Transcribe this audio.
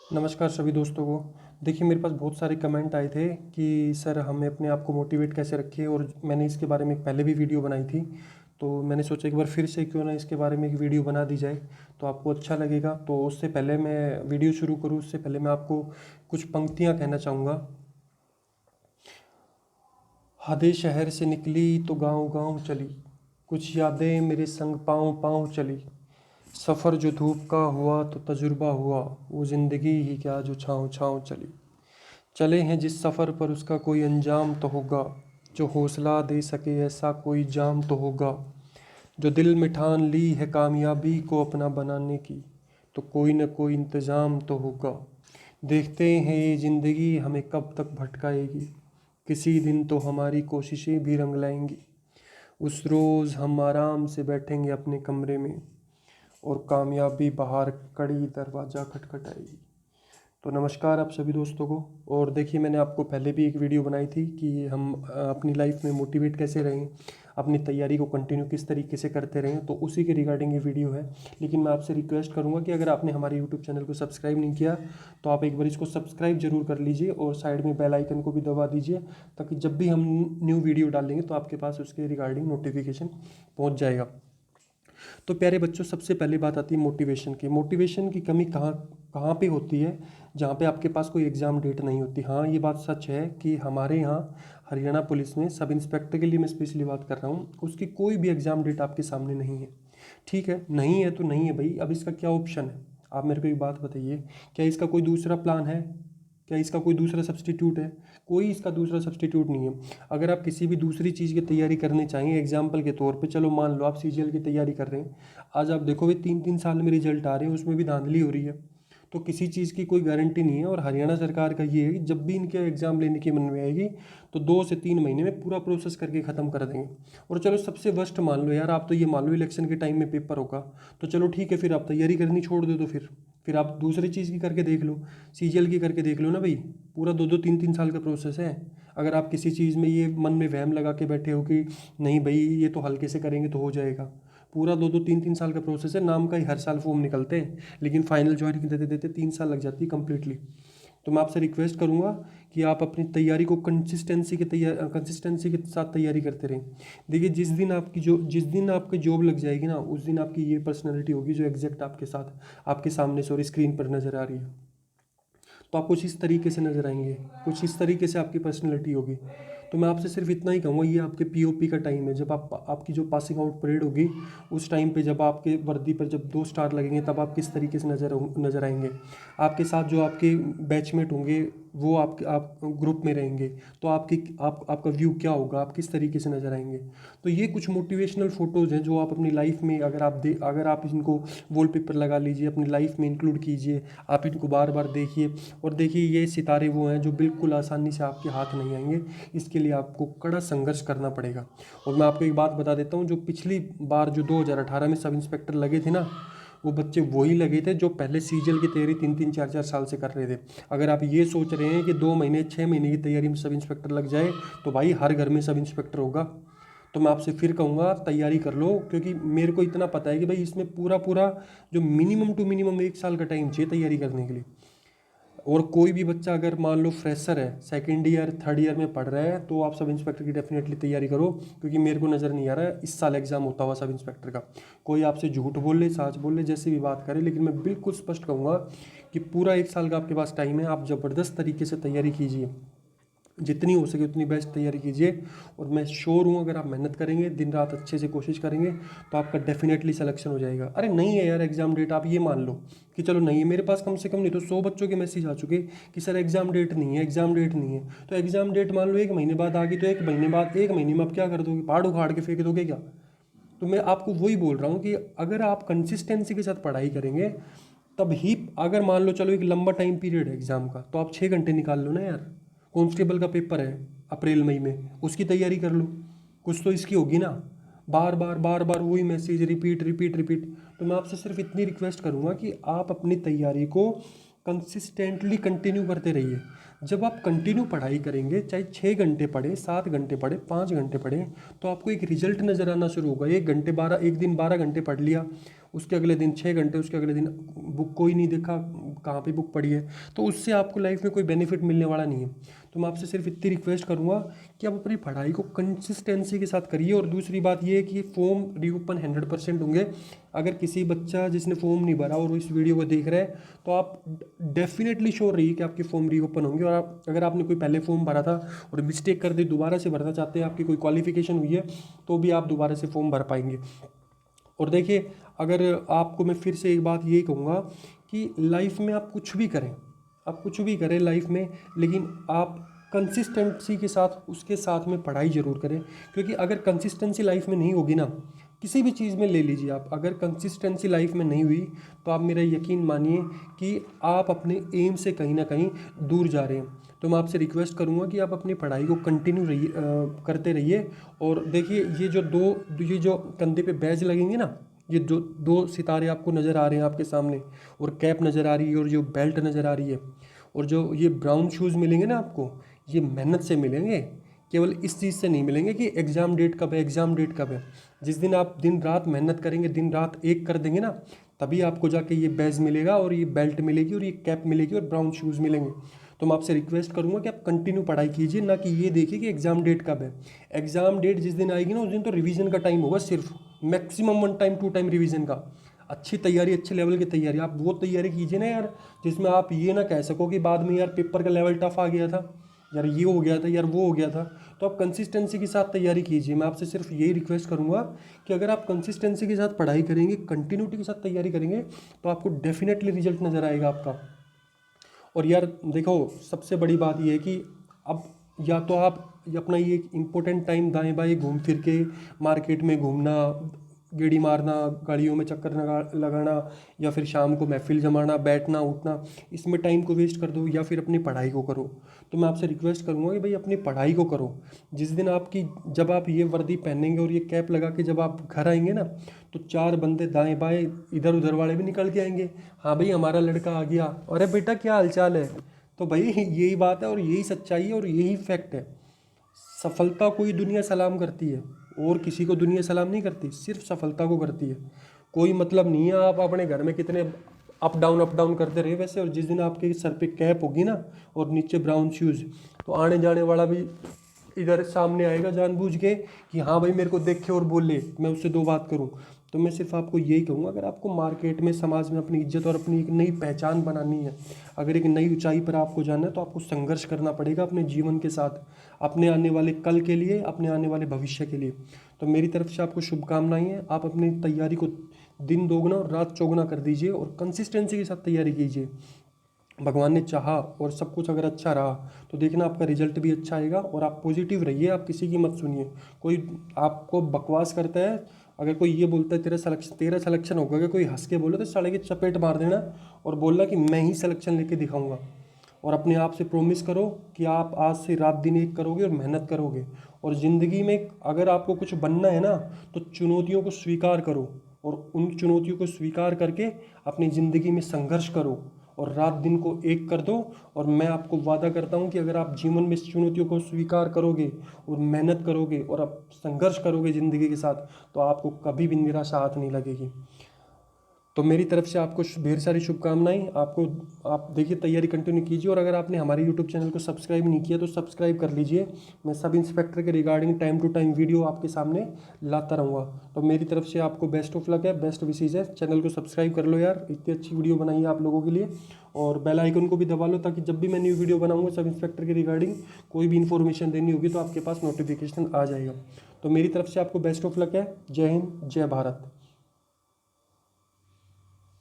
नमस्कार सभी दोस्तों को। देखिए, मेरे पास बहुत सारे कमेंट आए थे कि सर हमें अपने आप को मोटिवेट कैसे रखें, और मैंने इसके बारे में पहले भी वीडियो बनाई थी। तो मैंने सोचा एक बार फिर से क्यों ना इसके बारे में एक वीडियो बना दी जाए, तो आपको अच्छा लगेगा। तो उससे पहले मैं वीडियो शुरू करूँ उससे पहले मैं आपको कुछ पंक्तियाँ कहना चाहूँगा। आधे शहर से निकली तो गांव गांव चली, कुछ यादें मेरे संग पाँव पाँव चली। सफ़र जो धूप का हुआ तो तजुर्बा हुआ, वो ज़िंदगी ही क्या जो छाँव छाँव चली। चले हैं जिस सफ़र पर उसका कोई अंजाम तो होगा, जो हौसला दे सके ऐसा कोई जाम तो होगा। जो दिल में ठान ली है कामयाबी को अपना बनाने की, तो कोई न कोई इंतज़ाम तो होगा। देखते हैं ये ज़िंदगी हमें कब तक भटकाएगी, किसी दिन तो हमारी कोशिशें भी रंग लाएंगी। उस रोज़ हम आराम से बैठेंगे अपने कमरे में, और कामयाबी बाहर कड़ी दरवाज़ा खटखटाएगी। तो नमस्कार आप सभी दोस्तों को। और देखिए, मैंने आपको पहले भी एक वीडियो बनाई थी कि हम अपनी लाइफ में मोटिवेट कैसे रहें, अपनी तैयारी को कंटिन्यू किस तरीके से करते रहें, तो उसी के रिगार्डिंग ये वीडियो है। लेकिन मैं आपसे रिक्वेस्ट करूंगा कि अगर आपने हमारे यूट्यूब चैनल को सब्सक्राइब नहीं किया तो आप एक बार इसको सब्सक्राइब जरूर कर लीजिए, और साइड में बेल आइकन को भी दबा दीजिए, ताकि जब भी हम न्यू वीडियो डालेंगे तो आपके पास उसके रिगार्डिंग नोटिफिकेशन पहुँच जाएगा। तो प्यारे बच्चों, सबसे पहली बात आती है मोटिवेशन की। मोटिवेशन की कमी कहाँ कहाँ पे होती है? जहाँ पे आपके पास कोई एग्ज़ाम डेट नहीं होती। हाँ, ये बात सच है कि हमारे यहाँ हरियाणा पुलिस में सब इंस्पेक्टर के लिए मैं स्पेशली बात कर रहा हूँ, उसकी कोई भी एग्ज़ाम डेट आपके सामने नहीं है। ठीक है, नहीं है तो नहीं है भाई। अब इसका क्या ऑप्शन है? आप मेरे को एक बात बताइए, क्या इसका कोई दूसरा प्लान है? क्या इसका कोई दूसरा सब्सटीट्यूट है? कोई इसका दूसरा सब्सटीट्यूट नहीं है। अगर आप किसी भी दूसरी चीज़ की तैयारी करनी चाहिए, एग्जाम्पल के तौर पे चलो मान लो आप सीजीएल की तैयारी कर रहे हैं, आज आप देखोगे 3-3 साल में रिजल्ट आ रहे हैं, उसमें भी धांधली हो रही है। तो किसी चीज़ की कोई गारंटी नहीं है। और हरियाणा सरकार का ये है कि जब भी इनके एग्ज़ाम लेने की मन में आएगी तो 2 से 3 महीने में पूरा प्रोसेस करके ख़त्म कर देंगे। और चलो सबसे वर्स्ट मान लो यार, आप तो ये मान लो इलेक्शन के टाइम में पेपर होगा, तो चलो ठीक है, फिर आप तैयारी करनी छोड़ दो। तो फिर आप दूसरी चीज़ की करके देख लो, सीजीएल की करके देख लो ना भाई। पूरा 2-2 3-3 साल का प्रोसेस है। अगर आप किसी चीज़ में ये मन में वहम लगा के बैठे हो कि नहीं भाई ये तो हल्के से करेंगे तो हो जाएगा, पूरा 2-2 3-3 साल का प्रोसेस है। नाम का ही हर साल फॉर्म निकलते हैं, लेकिन फाइनल ज्वाइनिंग देते देते 3 साल लग जाती है कम्प्लीटली। तो मैं आपसे रिक्वेस्ट करूंगा कि आप अपनी तैयारी को कंसिस्टेंसी के साथ तैयारी करते रहें। देखिए, जिस दिन आपकी जॉब लग जाएगी ना, उस दिन आपकी ये पर्सनैलिटी होगी जो एग्जैक्ट आपके सामने स्क्रीन पर नज़र आ रही है। तो आप कुछ इस तरीके से नज़र आएंगे, कुछ इस तरीके से आपकी पर्सनैलिटी होगी। तो मैं आपसे सिर्फ इतना ही कहूँगा, ये आपके पीओपी का टाइम है, जब आपकी जो पासिंग आउट परेड होगी उस टाइम पे, जब आपके वर्दी पर जब 2 स्टार लगेंगे, तब आप किस तरीके से नज़र आएंगे। आपके साथ जो आपके बैचमेट होंगे वो आप ग्रुप में रहेंगे, तो आपका व्यू क्या होगा, आप किस तरीके से नज़र आएंगे। तो ये कुछ मोटिवेशनल फ़ोटोज़ हैं जो आप अपनी लाइफ में अगर आप इनको वॉलपेपर लगा लीजिए, अपनी लाइफ में इंक्लूड कीजिए, आप इनको बार बार देखिए। और देखिए, ये सितारे वो हैं जो बिल्कुल आसानी से आपके हाथ नहीं आएंगे, इसके लिए आपको कड़ा संघर्ष करना पड़ेगा। और मैं आपको एक बात बता देता हूँ, जो पिछली बार जो 2018 में सब इंस्पेक्टर लगे थे ना, वो बच्चे वही लगे थे जो पहले सीजीएल की तैयारी 3-3 4-4 साल से कर रहे थे। अगर आप ये सोच रहे हैं कि 2 महीने 6 महीने की तैयारी में सब इंस्पेक्टर लग जाए, तो भाई हर घर में सब इंस्पेक्टर होगा। तो मैं आपसे फिर कहूँगा तैयारी कर लो, क्योंकि मेरे को इतना पता है कि भाई इसमें पूरा पूरा जो मिनिमम टू मिनिमम 1 साल का टाइम चाहिए तैयारी करने के लिए। और कोई भी बच्चा अगर मान लो फ्रेशर है, सेकेंड ईयर थर्ड ईयर में पढ़ रहा है, तो आप सब इंस्पेक्टर की डेफिनेटली तैयारी करो, क्योंकि मेरे को नज़र नहीं आ रहा है इस साल एग्जाम होता हुआ सब इंस्पेक्टर का। कोई आपसे झूठ बोल ले, सच बोल ले, जैसे भी बात करे, लेकिन मैं बिल्कुल स्पष्ट कहूँगा कि पूरा 1 साल का आपके पास टाइम है। आप ज़बरदस्त तरीके से तैयारी कीजिए, जितनी हो सके उतनी बेस्ट तैयारी कीजिए। और मैं श्योर हूँ, अगर आप मेहनत करेंगे, दिन रात अच्छे से कोशिश करेंगे, तो आपका डेफिनेटली सिलेक्शन हो जाएगा। अरे नहीं है यार एग्जाम डेट, आप ये मान लो कि चलो नहीं है, मेरे पास कम से कम नहीं तो 100 बच्चों के मैसेज आ चुके कि सर एग्जाम डेट नहीं है, एग्जाम डेट नहीं है। तो एग्जाम डेट मान लो 1 महीने बाद आ गई, तो 1 महीने में आप क्या कर दोगे? पहाड़ उखाड़ के फेंक दोगे क्या? तो मैं आपको वही बोल रहा हूँ कि अगर आप कंसिस्टेंसी के साथ पढ़ाई करेंगे, तब ही, अगर मान लो चलो एक लंबा टाइम पीरियड है एग्जाम का, तो आप 6 घंटे निकाल लो ना यार। कांस्टेबल का पेपर है अप्रैल मई में, उसकी तैयारी कर लो, कुछ तो इसकी होगी ना। बार बार वही मैसेज रिपीट रिपीट रिपीट। तो मैं आपसे सिर्फ इतनी रिक्वेस्ट करूँगा कि आप अपनी तैयारी को कंसिस्टेंटली कंटिन्यू करते रहिए। जब आप कंटिन्यू पढ़ाई करेंगे, चाहे 6 घंटे पढ़े, 7 घंटे पढ़े, 5 घंटे पढ़े, तो आपको एक रिजल्ट नज़र आना शुरू होगा। 1 दिन 12 घंटे पढ़ लिया, उसके अगले दिन 6 घंटे, उसके अगले दिन बुक कोई नहीं देखा कहाँ पे बुक पड़ी है, तो उससे आपको लाइफ में कोई बेनिफिट मिलने वाला नहीं है। तो मैं आपसे सिर्फ इतनी रिक्वेस्ट करूँगा कि आप अपनी पढ़ाई को कंसिस्टेंसी के साथ करिए। और दूसरी बात ये है कि फॉर्म रीओपन 100% होंगे। अगर किसी बच्चा जिसने फॉर्म नहीं भरा और इस वीडियो को देख रहा है, तो आप डेफिनेटली श्योर रहिए कि आपके फॉर्म रीओपन होंगे। और आप अगर आपने कोई पहले फॉर्म भरा था और मिस्टेक कर दी, दोबारा से भरना चाहते हैं, आपकी कोई क्वालिफिकेशन हुई है, तो भी आप दोबारा से फॉर्म भर पाएंगे। और देखिए, अगर आपको मैं फिर से एक बात यही कहूँगा कि लाइफ में आप कुछ भी करें, आप कुछ भी करें लाइफ में, लेकिन आप कंसिस्टेंसी के साथ उसके साथ में पढ़ाई ज़रूर करें। क्योंकि अगर कंसिस्टेंसी लाइफ में नहीं होगी ना, किसी भी चीज़ में ले लीजिए आप, अगर कंसिस्टेंसी लाइफ में नहीं हुई, तो आप मेरा यकीन मानिए कि आप अपने एम से कहीं ना कहीं दूर जा रहे हैं। तो मैं आपसे रिक्वेस्ट करूंगा कि आप अपनी पढ़ाई को कंटिन्यू करते रहिए। और देखिए, ये जो कंधे पे बैज लगेंगे ना, ये जो 2 सितारे आपको नज़र आ रहे हैं आपके सामने, और कैप नज़र आ रही है, और जो बेल्ट नज़र आ रही है, और जो ये ब्राउन शूज़ मिलेंगे ना आपको, ये मेहनत से मिलेंगे। केवल इस चीज़ से नहीं मिलेंगे कि एग्ज़ाम डेट कब है, एग्ज़ाम डेट कब है। जिस दिन आप दिन रात मेहनत करेंगे, दिन रात एक कर देंगे ना, तभी आपको जाके ये बैज मिलेगा, और ये बेल्ट मिलेगी, और ये कैप मिलेगी, और ब्राउन शूज़ मिलेंगे। तो मैं आपसे रिक्वेस्ट करूंगा कि आप कंटिन्यू पढ़ाई कीजिए, ना कि ये देखिए कि एग्ज़ाम डेट कब है। एग्ज़ाम डेट जिस दिन आएगी ना, उस दिन तो रिवीजन का टाइम होगा, सिर्फ मैक्सिमम 1 टाइम 2 टाइम रिवीजन का। अच्छी तैयारी, अच्छे लेवल की तैयारी, आप वो तैयारी कीजिए ना यार, जिसमें आप ये ना कह सको कि बाद में यार पेपर का लेवल टफ आ गया था, यार ये हो गया था, यार वो हो गया था। तो आप कंसिस्टेंसी के साथ तैयारी कीजिए। मैं आपसे सिर्फ यही रिक्वेस्ट करूंगा कि अगर आप कंसिस्टेंसी के साथ पढ़ाई करेंगे, कंटिन्यूटी के साथ तैयारी करेंगे, तो आपको डेफिनेटली रिजल्ट नज़र आएगा आपका। और यार देखो, सबसे बड़ी बात यह है कि अब या तो आप अपना ये इम्पोर्टेंट टाइम दाएं बाएं घूम फिर के मार्केट में घूमना, गेड़ी मारना, गाड़ियों में चक्कर लगाना, या फिर शाम को महफिल जमाना, बैठना उठना, इसमें टाइम को वेस्ट कर दो, या फिर अपनी पढ़ाई को करो। तो मैं आपसे रिक्वेस्ट करूँगा कि भाई अपनी पढ़ाई को करो। जिस दिन जब आप ये वर्दी पहनेंगे और ये कैप लगा के जब आप घर आएंगे ना, तो 4 बंदे दाएं बाएं इधर उधर वाले भी निकल के आएंगे, हाँ भाई हमारा लड़का आ गया, अरे बेटा क्या हालचाल है। तो भाई यही बात है, और यही सच्चाई है, और यही फैक्ट है। सफलता को ही दुनिया सलाम करती है, और किसी को दुनिया सलाम नहीं करती, सिर्फ सफलता को करती है। कोई मतलब नहीं है आप अपने घर में कितने अप डाउन करते रहे वैसे, और जिस दिन आपके सर पे कैप होगी ना और नीचे ब्राउन शूज़, तो आने जाने वाला भी इधर सामने आएगा जानबूझ के कि हाँ भाई मेरे को देखे और बोले, मैं उससे 2 बात करूँ। तो मैं सिर्फ आपको यही कहूँगा, अगर आपको मार्केट में, समाज में अपनी इज्जत और अपनी एक नई पहचान बनानी है, अगर एक नई ऊंचाई पर आपको जाना है, तो आपको संघर्ष करना पड़ेगा अपने जीवन के साथ, अपने आने वाले कल के लिए, अपने आने वाले भविष्य के लिए। तो मेरी तरफ से आपको शुभकामनाएं हैं। आप अपनी तैयारी को दिन दोगुना और रात चौगुना कर दीजिए, और कंसिस्टेंसी के साथ तैयारी कीजिए। भगवान ने चाहा और सब कुछ अगर अच्छा रहा, तो देखना आपका रिजल्ट भी अच्छा आएगा। और आप पॉजिटिव रहिए, आप किसी की मत सुनिए। कोई आपको बकवास करता है, अगर कोई ये बोलता है तेरा सिलेक्शन होगा, कोई हंस के बोले तो साले की चपेट मार देना, और बोलना कि मैं ही सिलेक्शन लेके दिखाऊंगा। और अपने आप से प्रॉमिस करो कि आप आज से रात दिन एक करोगे और मेहनत करोगे। और ज़िंदगी में अगर आपको कुछ बनना है ना, तो चुनौतियों को स्वीकार करो, और उन चुनौतियों को स्वीकार करके अपनी ज़िंदगी में संघर्ष करो, और रात दिन को एक कर दो। और मैं आपको वादा करता हूँ कि अगर आप जीवन में इस चुनौतियों को स्वीकार करोगे और मेहनत करोगे और आप संघर्ष करोगे ज़िंदगी के साथ, तो आपको कभी भी निराशा हाथ नहीं लगेगी। तो मेरी तरफ से आपको ढेर सारी शुभकामनाएं। आप देखिए, तैयारी कंटिन्यू कीजिए। और अगर आपने हमारे यूट्यूब चैनल को सब्सक्राइब नहीं किया तो सब्सक्राइब कर लीजिए। मैं सब इंस्पेक्टर के regarding time to time video आपके सामने लाता रहूँगा। तो मेरी तरफ से आपको बेस्ट ऑफ लक है, बेस्ट विशेज़ है। चैनल को सब्सक्राइब कर लो यार, इतनी अच्छी वीडियो बनाई है आप लोगों के लिए। और बेल आइकन को भी दबा लो, ताकि जब भी मैं न्यू वीडियो बनाऊँगा सब इंस्पेक्टर के रिगार्डिंग कोई भी इन्फॉर्मेशन देनी होगी तो आपके पास नोटिफिकेशन आ जाएगा। तो मेरी तरफ से आपको बेस्ट ऑफ लक है। जय हिंद, जय भारत।